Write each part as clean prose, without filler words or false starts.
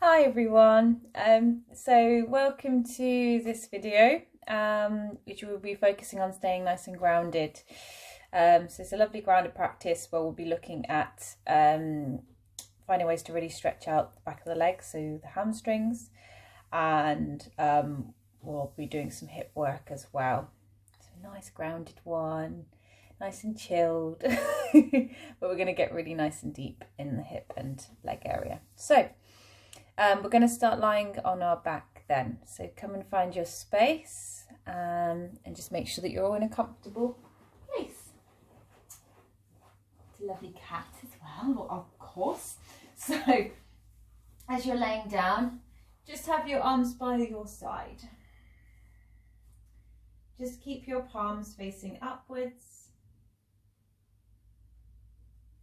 Hi everyone, so welcome to this video which will be focusing on staying nice and grounded. So it's a lovely grounded practice where we'll be looking at finding ways to really stretch out the back of the legs, so the hamstrings, and we'll be doing some hip work as well. So a nice grounded one, nice and chilled, but we're going to get really nice and deep in the hip and leg area. So we're going to start lying on our back then. So come and find your space and just make sure that you're all in a comfortable place. It's a lovely cat as well, of course. So as you're laying down, just have your arms by your side. Just keep your palms facing upwards.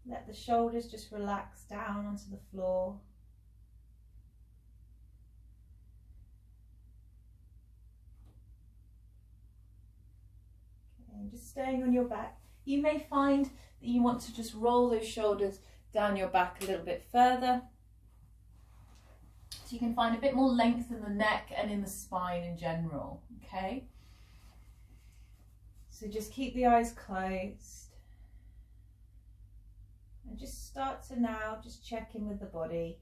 Let the shoulders just relax down onto the floor. And just staying on your back. You may find that you want to just roll those shoulders down your back a little bit further, so you can find a bit more length in the neck and in the spine in general. Okay, so just keep the eyes closed and just start to now just check in with the body.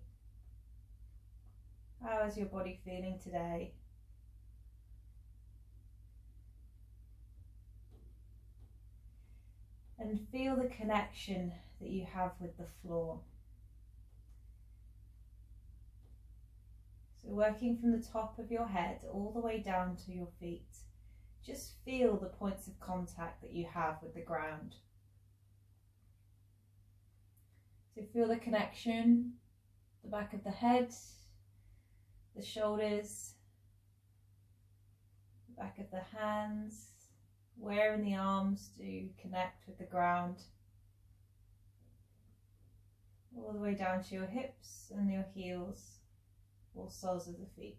How is your body feeling today? And feel the connection that you have with the floor. So working from the top of your head all the way down to your feet, just feel the points of contact that you have with the ground. So feel the connection, the back of the head, the shoulders, the back of the hands, where in the arms do connect with the ground, all the way down to your hips and your heels, or soles of the feet.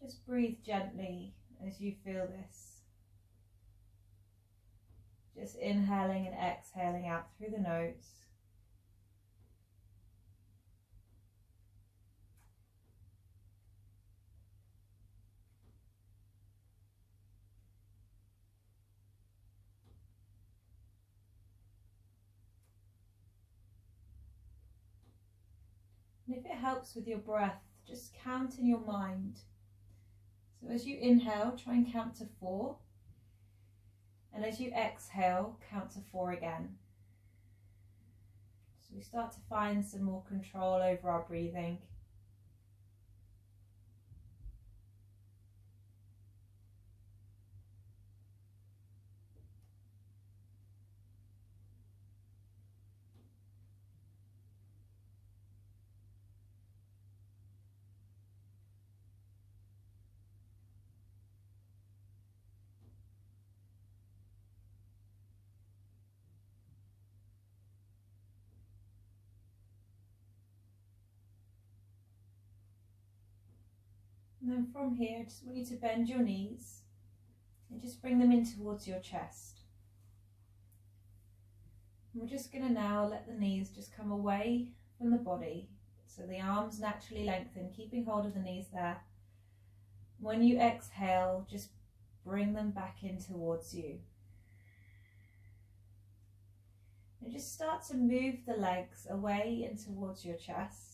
Just breathe gently as you feel this. Just inhaling and exhaling out through the nose. And if it helps with your breath, just count in your mind. So as you inhale, try and count to 4. And as you exhale, count to 4 again. So we start to find some more control over our breathing. And then from here, I just want you to bend your knees and just bring them in towards your chest. And we're just going to now let the knees just come away from the body, so the arms naturally lengthen, keeping hold of the knees there. When you exhale, just bring them back in towards you. And just start to move the legs away and towards your chest.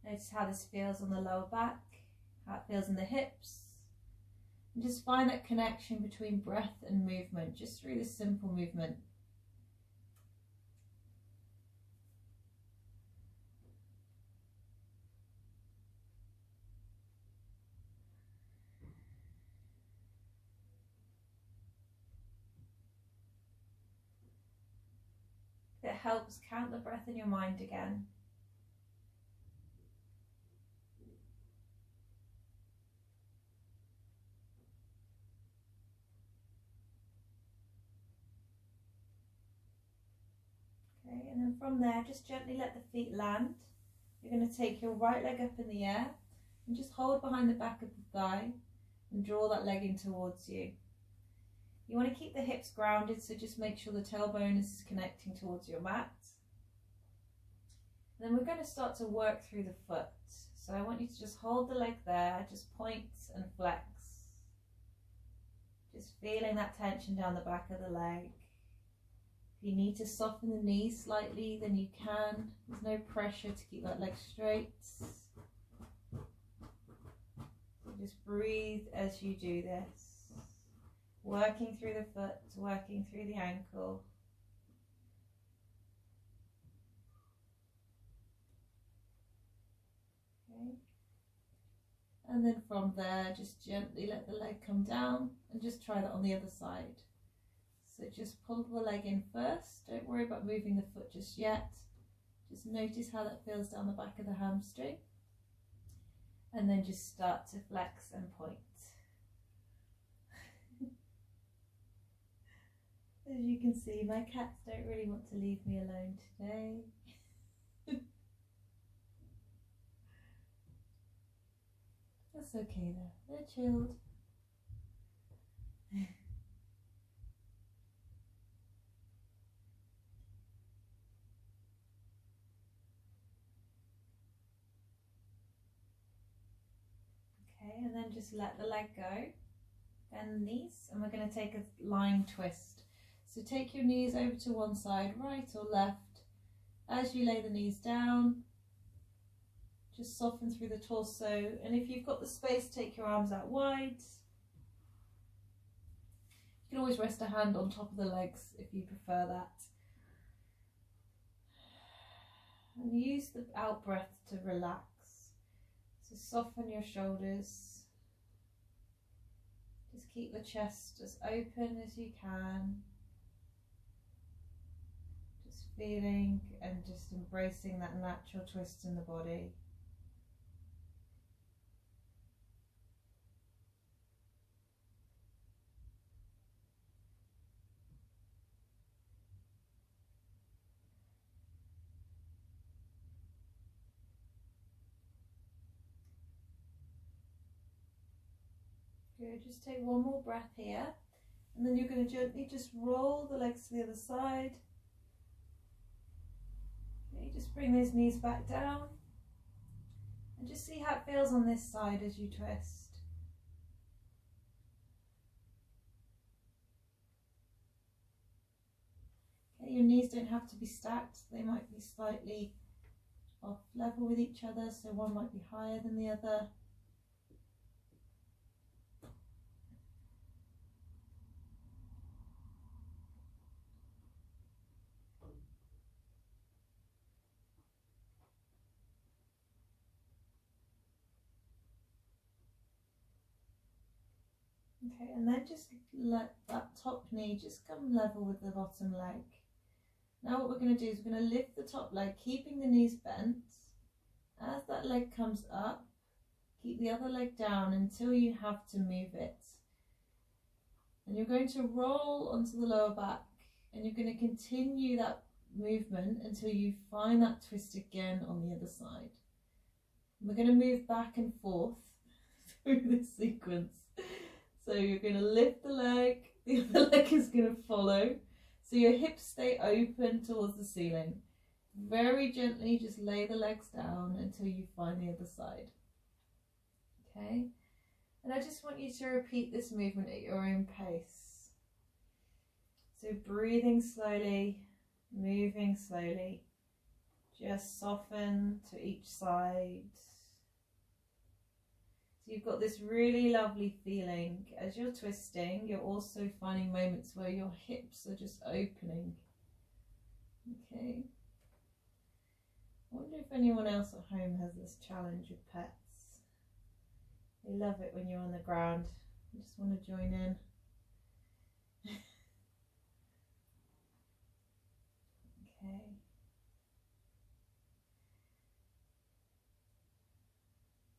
Notice how this feels on the lower back, how it feels in the hips. And just find that connection between breath and movement, just through this simple movement. If it helps, count the breath in your mind again. And then from there, just gently let the feet land. You're going to take your right leg up in the air And just hold behind the back of the thigh and draw that leg in towards you. You want to keep the hips grounded, so just make sure the tailbone is connecting towards your mat. And then we're going to start to work through the foot. So I want you to just hold the leg there, just point and flex. Just feeling that tension down the back of the leg. If you need to soften the knees slightly, then you can. There's no pressure to keep that leg straight. So just breathe as you do this. Working through the foot, working through the ankle. Okay. And then from there, just gently let the leg come down and just try that on the other side. So just pull the leg in first. Don't worry about moving the foot just yet. Just notice how that feels down the back of the hamstring. And then just start to flex and point. As you can see, my cats don't really want to leave me alone today. That's okay though, they're chilled. Okay, and then just let the leg go, bend the knees, and we're going to take a lying twist. So take your knees over to one side, right or left. As you lay the knees down, just soften through the torso, and if you've got the space, take your arms out wide. You can always rest a hand on top of the legs if you prefer that. And use the out breath to relax. So soften your shoulders. Just keep the chest as open as you can. Just feeling and just embracing that natural twist in the body. Good, just take one more breath here, and then you're going to gently just roll the legs to the other side. Okay, just bring those knees back down, and just see how it feels on this side as you twist. Okay, your knees don't have to be stacked, they might be slightly off level with each other, so one might be higher than the other. Okay, and then just let that top knee just come level with the bottom leg. Now what we're going to do is we're going to lift the top leg, keeping the knees bent. As that leg comes up, keep the other leg down until you have to move it. And you're going to roll onto the lower back, and you're going to continue that movement until you find that twist again on the other side. And we're going to move back and forth through this sequence. So you're going to lift the leg, the other leg is going to follow. So your hips stay open towards the ceiling. Very gently just lay the legs down until you find the other side. Okay? And I just want you to repeat this movement at your own pace. So breathing slowly, moving slowly. Just soften to each side. So you've got this really lovely feeling. As you're twisting, you're also finding moments where your hips are just opening. Okay. I wonder if anyone else at home has this challenge with pets. They love it when you're on the ground. You just want to join in. Okay.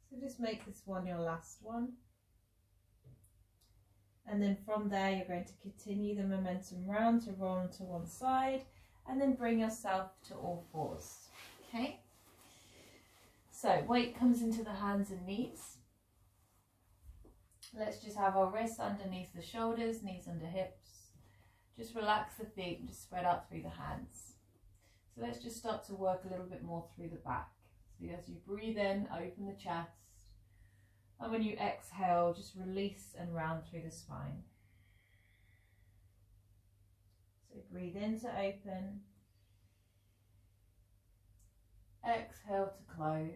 So just make this one your last one. And then from there you're going to continue the momentum round to roll onto one side and then bring yourself to all fours. Okay? So So weight comes into the hands and knees. Let's just have our wrists underneath the shoulders, knees under hips. Just relax the feet and just spread out through the hands. So let's just start to work a little bit more through the back. So as you breathe in, open the chest. And when you exhale, just release and round through the spine. So breathe in to open. Exhale to close.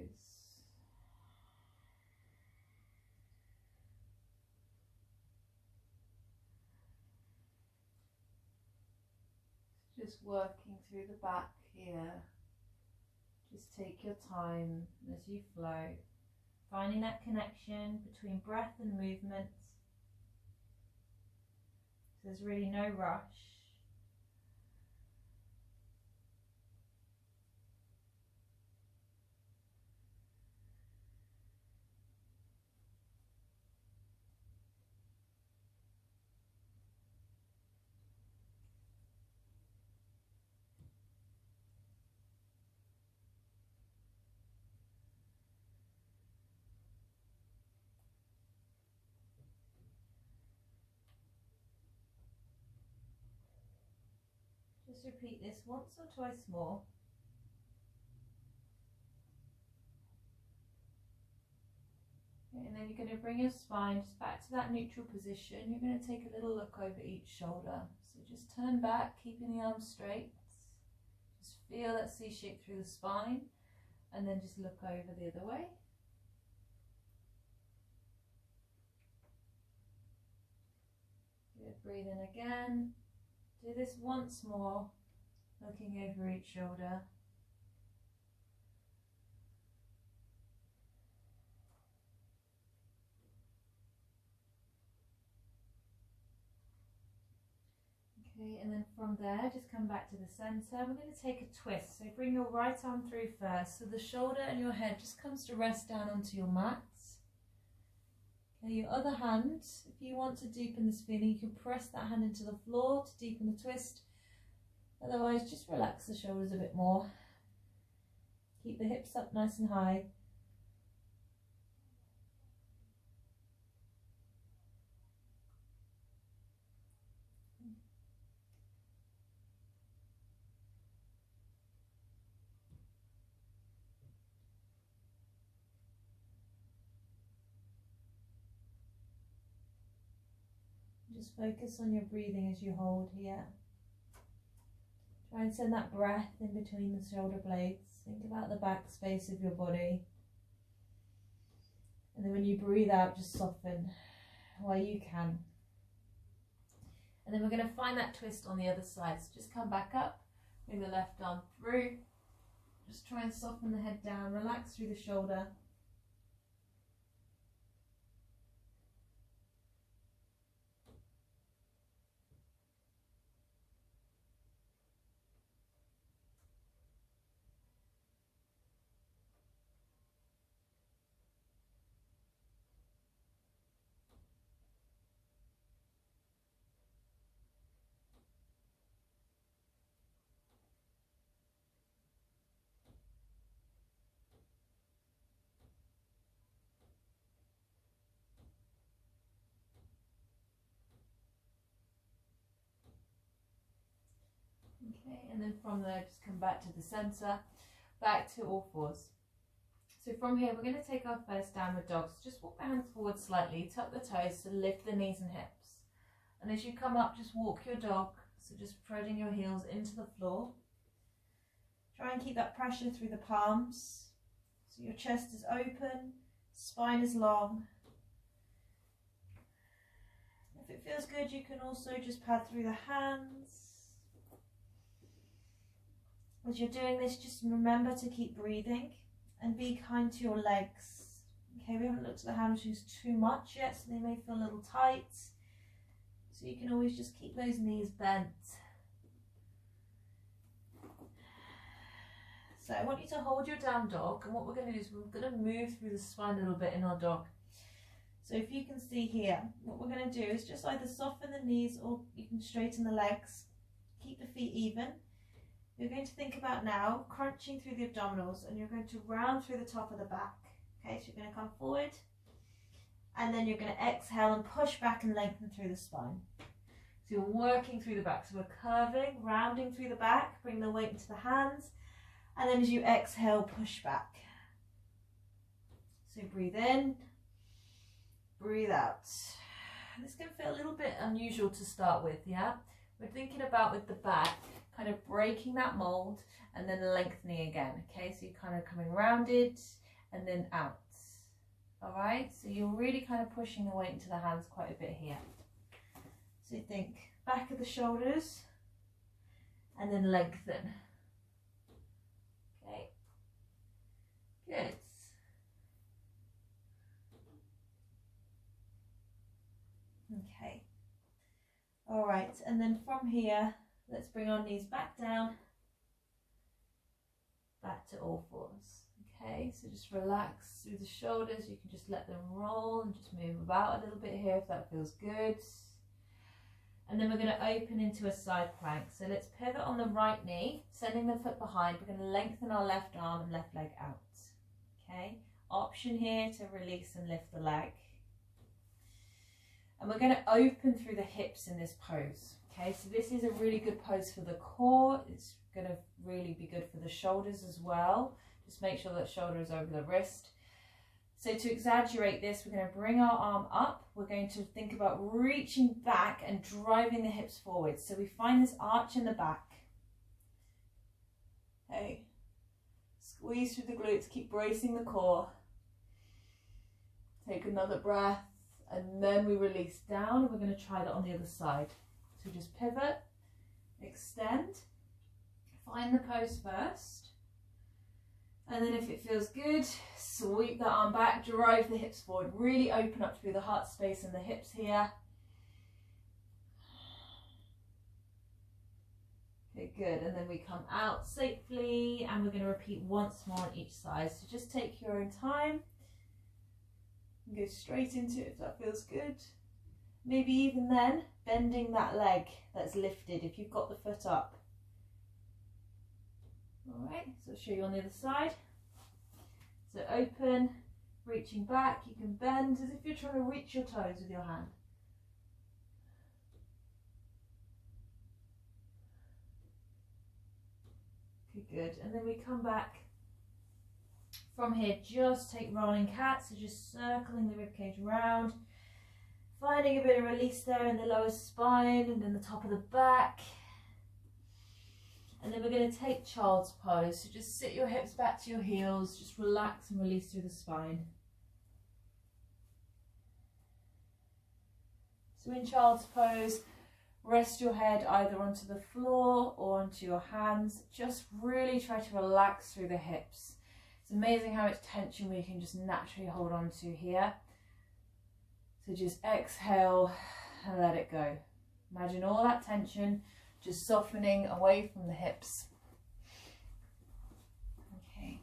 Just working through the back here. Just take your time as you flow, finding that connection between breath and movement. There's really no rush. Just repeat this once or twice more. Okay, and then you're going to bring your spine just back to that neutral position. You're going to take a little look over each shoulder. So just turn back, keeping the arms straight. Just feel that C shape through the spine, and then just look over the other way. Good, breathe in again. Do this once more, looking over each shoulder. Okay, and then from there, just come back to the center. We're going to take a twist. So bring your right arm through first. So the shoulder and your head just comes to rest down onto your mat. Okay, your other hand, if you want to deepen this feeling, you can press that hand into the floor to deepen the twist. Otherwise, just relax the shoulders a bit more. Keep the hips up nice and high. Just focus on your breathing as you hold here. Try and send that breath in between the shoulder blades. Think about the back space of your body. And then when you breathe out, just soften where you can. And then we're going to find that twist on the other side. So just come back up, bring the left arm through. Just try and soften the head down, relax through the shoulder. Okay, and then from there, just come back to the center, back to all fours. So from here, we're going to take our first downward dog. So just walk the hands forward slightly, tuck the toes to lift the knees and hips. And as you come up, just walk your dog. So just prodding your heels into the floor. Try and keep that pressure through the palms. So your chest is open, spine is long. If it feels good, you can also just pad through the hands. As you're doing this, just remember to keep breathing and be kind to your legs. Okay, we haven't looked at the hamstrings too much yet, so they may feel a little tight. So you can always just keep those knees bent. So I want you to hold your down dog, and what we're going to do is we're going to move through the spine a little bit in our dog. So if you can see here, what we're going to do is just either soften the knees or you can straighten the legs. Keep the feet even. You're going to think about now crunching through the abdominals, and you're going to round through the top of the back. Okay, so you're going to come forward, and then you're going to exhale and push back and lengthen through the spine. So you're working through the back. So we're curving, rounding through the back, bring the weight into the hands, and then as you exhale, push back. So breathe in, breathe out. This can feel a little bit unusual to start with, yeah? We're thinking about with the back, kind of breaking that mold and then lengthening again, okay? So you're kind of coming rounded and then out, all right? So you're really kind of pushing the weight into the hands quite a bit here. So you think back of the shoulders and then lengthen. Okay, good. Okay, all right, and then from here, let's bring our knees back down, back to all fours. Okay, so just relax through the shoulders. You can just let them roll and just move about a little bit here if that feels good. And then we're going to open into a side plank. So let's pivot on the right knee, sending the foot behind. We're going to lengthen our left arm and left leg out. Okay, option here to release and lift the leg. And we're going to open through the hips in this pose. Okay, so this is a really good pose for the core. It's going to really be good for the shoulders as well. Just make sure that shoulder is over the wrist. So to exaggerate this, we're going to bring our arm up. We're going to think about reaching back and driving the hips forward. So we find this arch in the back. Okay. Squeeze through the glutes, keep bracing the core. Take another breath, and then we release down, and we're going to try that on the other side. So just pivot, extend, find the pose first. And then if it feels good, sweep that arm back, drive the hips forward, really open up through the heart space and the hips here. Okay, good, and then we come out safely, and we're going to repeat once more on each side. So just take your own time, and go straight into it if that feels good. Maybe even then, bending that leg that's lifted if you've got the foot up. All right, so I'll show you on the other side. So open, reaching back, you can bend as if you're trying to reach your toes with your hand. Okay, good, and then we come back. From here, just take rolling cat, so just circling the ribcage round, finding a bit of release there in the lower spine and in the top of the back. And then we're going to take child's pose. So just sit your hips back to your heels, just relax and release through the spine. So in child's pose, rest your head either onto the floor or onto your hands. Just really try to relax through the hips. It's amazing how much tension we can just naturally hold on to here. So just exhale and let it go. Imagine all that tension just softening away from the hips. Okay.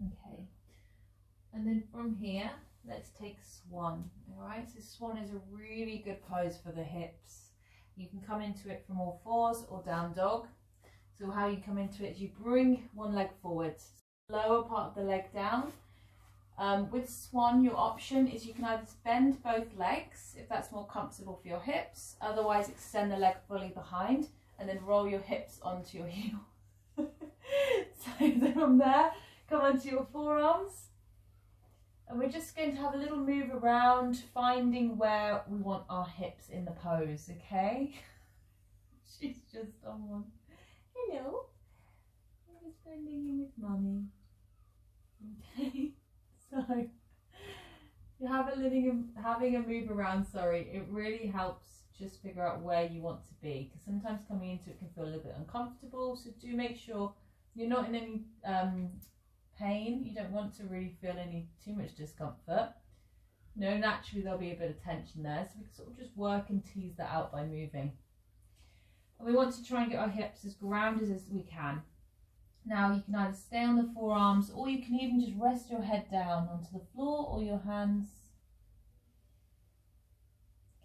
Okay, and then from here, let's take swan. All right, so swan is a really good pose for the hips. You can come into it from all fours or down dog. So how you come into it is you bring one leg forwards, lower part of the leg down. With swan, your option is you can either bend both legs if that's more comfortable for your hips, otherwise extend the leg fully behind and then roll your hips onto your heel. So then from there, come onto your forearms, and we're just going to have a little move around, finding where we want our hips in the pose, okay? She's just on one. Hello, I'm just bending in with mummy. Okay, so you have having a move around, sorry, it really helps just figure out where you want to be, because sometimes coming into it can feel a little bit uncomfortable, so do make sure you're not in any pain. You don't want to really feel too much discomfort. No, naturally there'll be a bit of tension there, so we can sort of just work and tease that out by moving. And we want to try and get our hips as grounded as we can. Now you can either stay on the forearms, or you can even just rest your head down onto the floor or your hands.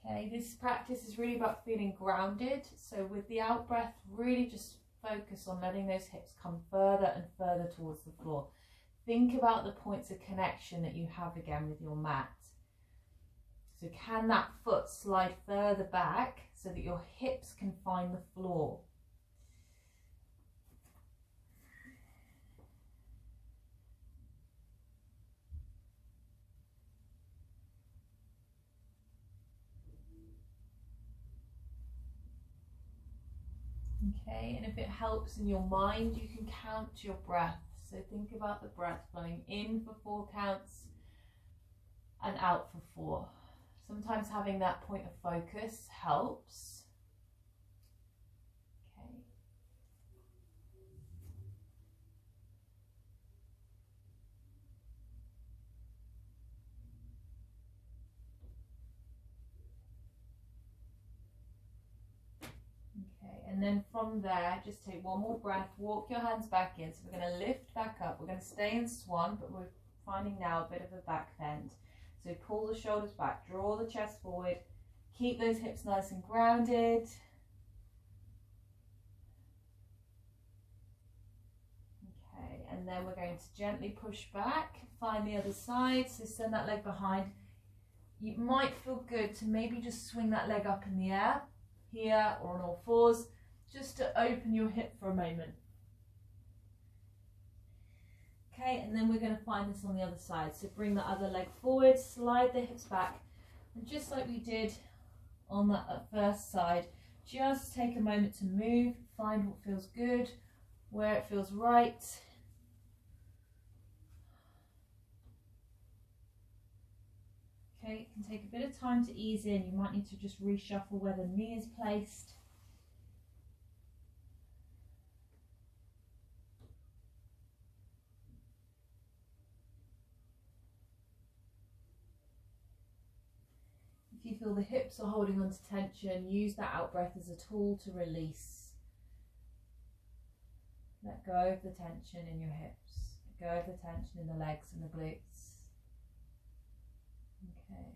Okay, this practice is really about feeling grounded. So with the out breath, really just focus on letting those hips come further and further towards the floor. Think about the points of connection that you have again with your mat. So can that foot slide further back so that your hips can find the floor? Okay, and if it helps in your mind, you can count your breath. So think about the breath flowing in for 4 counts and out for 4. Sometimes having that point of focus helps. Okay. Okay, and then from there, just take one more breath, walk your hands back in. So we're going to lift back up. We're going to stay in swan, but we're finding now a bit of a back bend. So pull the shoulders back, draw the chest forward, keep those hips nice and grounded. Okay, and then we're going to gently push back, find the other side, so send that leg behind. You might feel good to maybe just swing that leg up in the air, here or on all fours, just to open your hip for a moment. Okay, and then we're going to find this on the other side. So bring the other leg forward, slide the hips back, and just like we did on that first side, just take a moment to move, find what feels good, where it feels right. Okay, it can take a bit of time to ease in. You might need to just reshuffle where the knee is placed. If you feel the hips are holding on to tension, use that out breath as a tool to release. Let go of the tension in your hips. Let go of the tension in the legs and the glutes. Okay.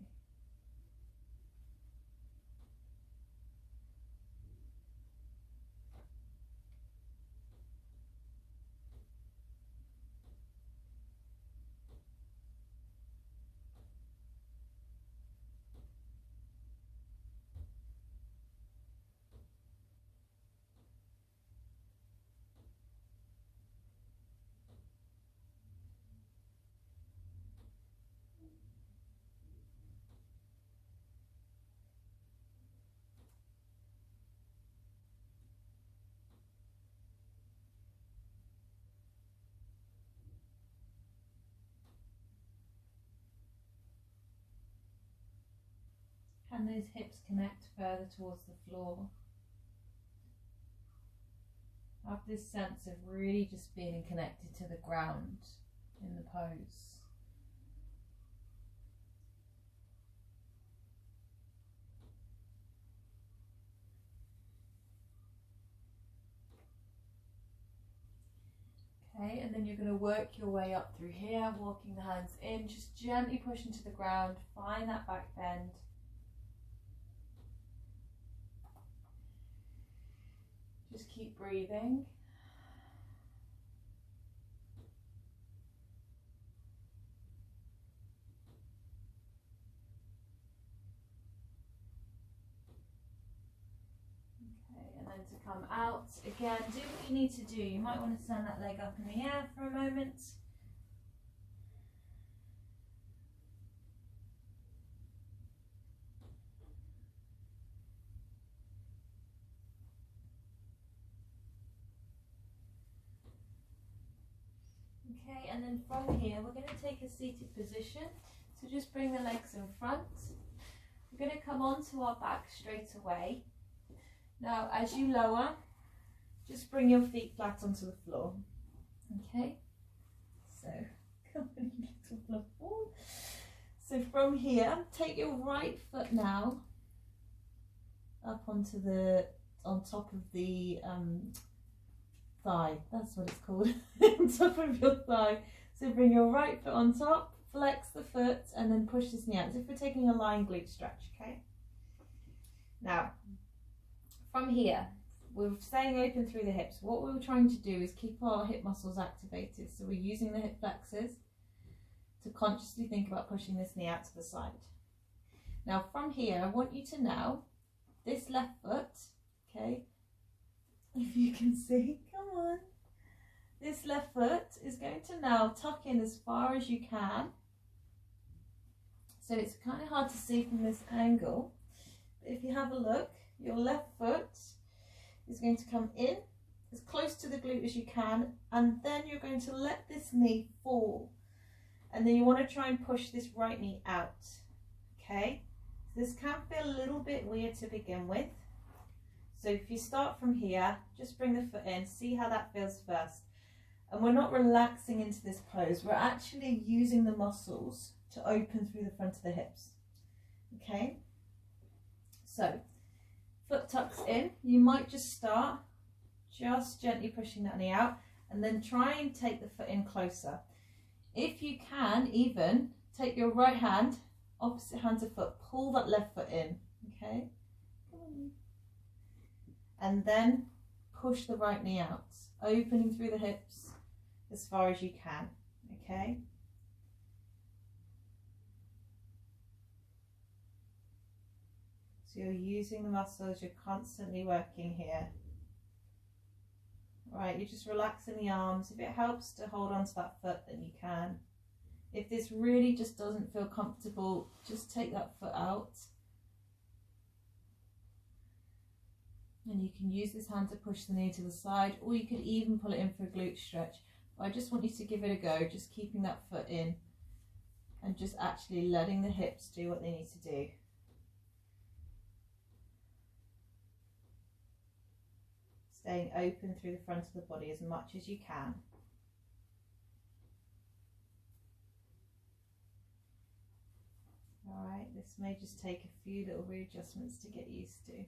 Can those hips connect further towards the floor? Have this sense of really just being connected to the ground in the pose. Okay, and then you're going to work your way up through here, walking the hands in, just gently push into the ground, find that back bend. Just keep breathing. Okay, and then to come out, again, do what you need to do. You might want to send that leg up in the air for a moment. Okay, and then from here we're going to take a seated position. So just bring the legs in front. We're going to come onto our back straight away. Now as you lower, just bring your feet flat onto the floor. Okay, so come on, you little fluff ball. So from here, take your right foot now up onto on top of the thigh. That's what it's called. On top of your thigh. So bring your right foot on top, flex the foot, and then push this knee out as if we're taking a lying glute stretch. Okay. Now, from here, we're staying open through the hips. What we're trying to do is keep our hip muscles activated. So we're using the hip flexors to consciously think about pushing this knee out to the side. Now from here, I want you to now, this left foot, okay, if you can see, come on, this left foot is going to now tuck in as far as you can. So it's kind of hard to see from this angle, but if you have a look, your left foot is going to come in as close to the glute as you can, and then you're going to let this knee fall. And then you want to try and push this right knee out, okay? This can feel a little bit weird to begin with. So if you start from here, just bring the foot in, see how that feels first. And we're not relaxing into this pose, we're actually using the muscles to open through the front of the hips, okay? So, foot tucks in, you might just start just gently pushing that knee out, and then try and take the foot in closer. If you can, even take your right hand, opposite hand to foot, pull that left foot in, okay? And then push the right knee out, opening through the hips as far as you can, okay? So you're using the muscles, you're constantly working here. Right, you're just relaxing the arms. If it helps to hold on to that foot, then you can. If this really just doesn't feel comfortable, just take that foot out. And you can use this hand to push the knee to the side, or you could even pull it in for a glute stretch. But I just want you to give it a go, just keeping that foot in and just actually letting the hips do what they need to do. Staying open through the front of the body as much as you can. All right, this may just take a few little readjustments to get used to.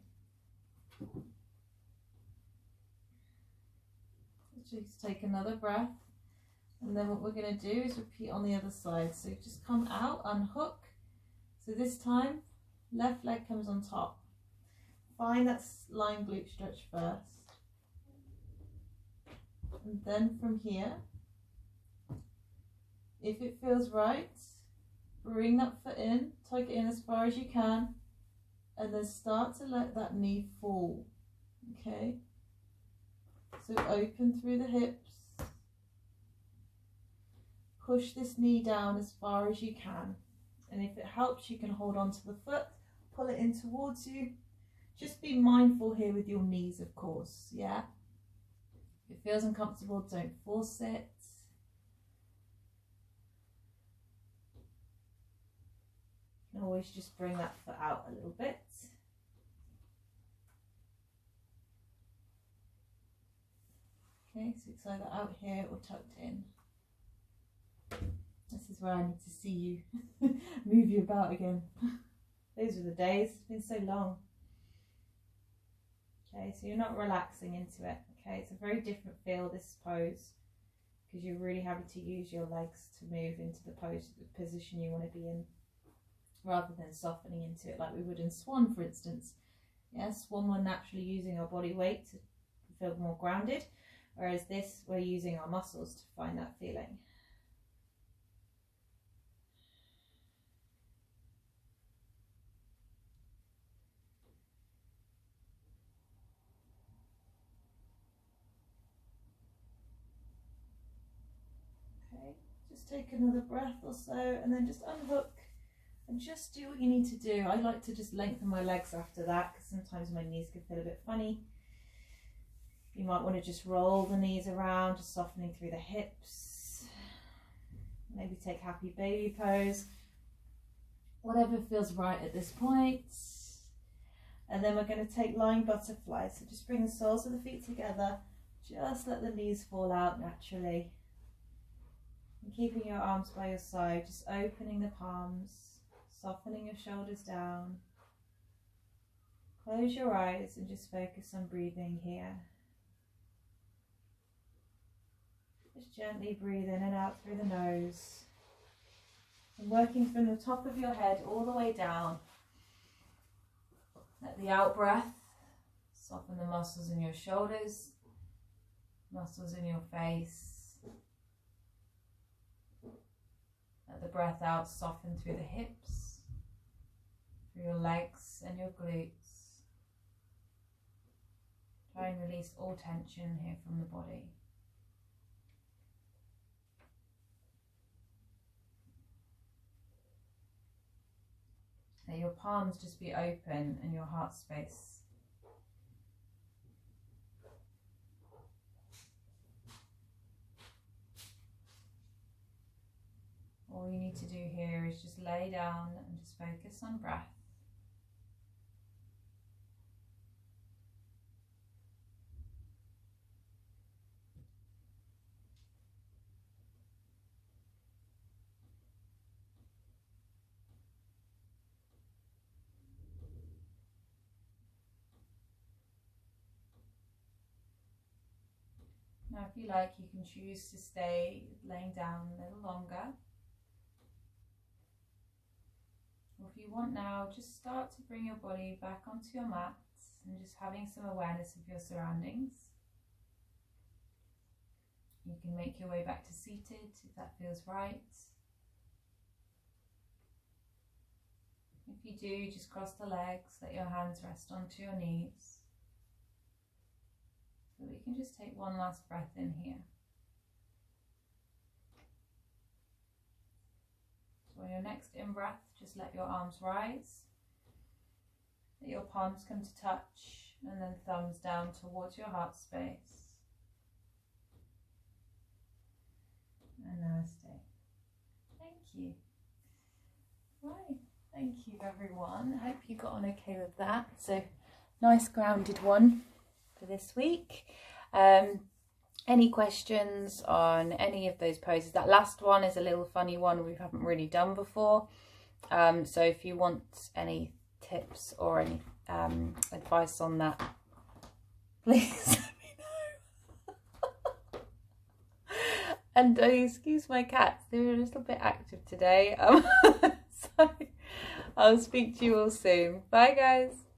Just take another breath, and then what we're going to do is repeat on the other side. So just come out, unhook. So this time, left leg comes on top. Find that lying glute stretch first. And then from here, if it feels right, bring that foot in, tuck it in as far as you can, and then start to let that knee fall, okay? So open through the hips, push this knee down as far as you can, and if it helps, you can hold on to the foot, pull it in towards you. Just be mindful here with your knees, of course, yeah? If it feels uncomfortable, don't force it. You can always just bring that foot out a little bit. Okay, so it's either out here or tucked in. This is where I need to see you move you about again. Those are the days, it's been so long. Okay, so you're not relaxing into it. Okay, it's a very different feel, this pose, because you're really having to use your legs to move into the position you want to be in, rather than softening into it like we would in Swan, for instance. Yes, Swan, we're naturally using our body weight to feel more grounded, whereas this, we're using our muscles to find that feeling. Okay, just take another breath or so, and then just unhook and just do what you need to do. I like to just lengthen my legs after that, because sometimes my knees can feel a bit funny. You might want to just roll the knees around, just softening through the hips. Maybe take happy baby pose. Whatever feels right at this point. And then we're going to take lying butterfly. So just bring the soles of the feet together. Just let the knees fall out naturally. And keeping your arms by your side, just opening the palms, softening your shoulders down. Close your eyes and just focus on breathing here. Just gently breathe in and out through the nose. And working from the top of your head all the way down. Let the out breath soften the muscles in your shoulders, muscles in your face. Let the breath out soften through the hips, through your legs and your glutes. Try and release all tension here from the body. Let your palms just be open in your heart space. All you need to do here is just lay down and just focus on breath. Now, if you like, you can choose to stay laying down a little longer. Or if you want now, just start to bring your body back onto your mat and just having some awareness of your surroundings. You can make your way back to seated if that feels right. If you do, just cross the legs, let your hands rest onto your knees. So we can just take one last breath in here. So on your next in-breath, just let your arms rise. Let your palms come to touch and then thumbs down towards your heart space. And namaste. Thank you. Right, thank you everyone. I hope you got on okay with that. So nice grounded one for this week. Any questions on any of those poses? That last one is a little funny one we haven't really done before. So if you want any tips or any advice on that, please let me know. And excuse my cats, they were a little bit active today. So I'll speak to you all soon. Bye guys.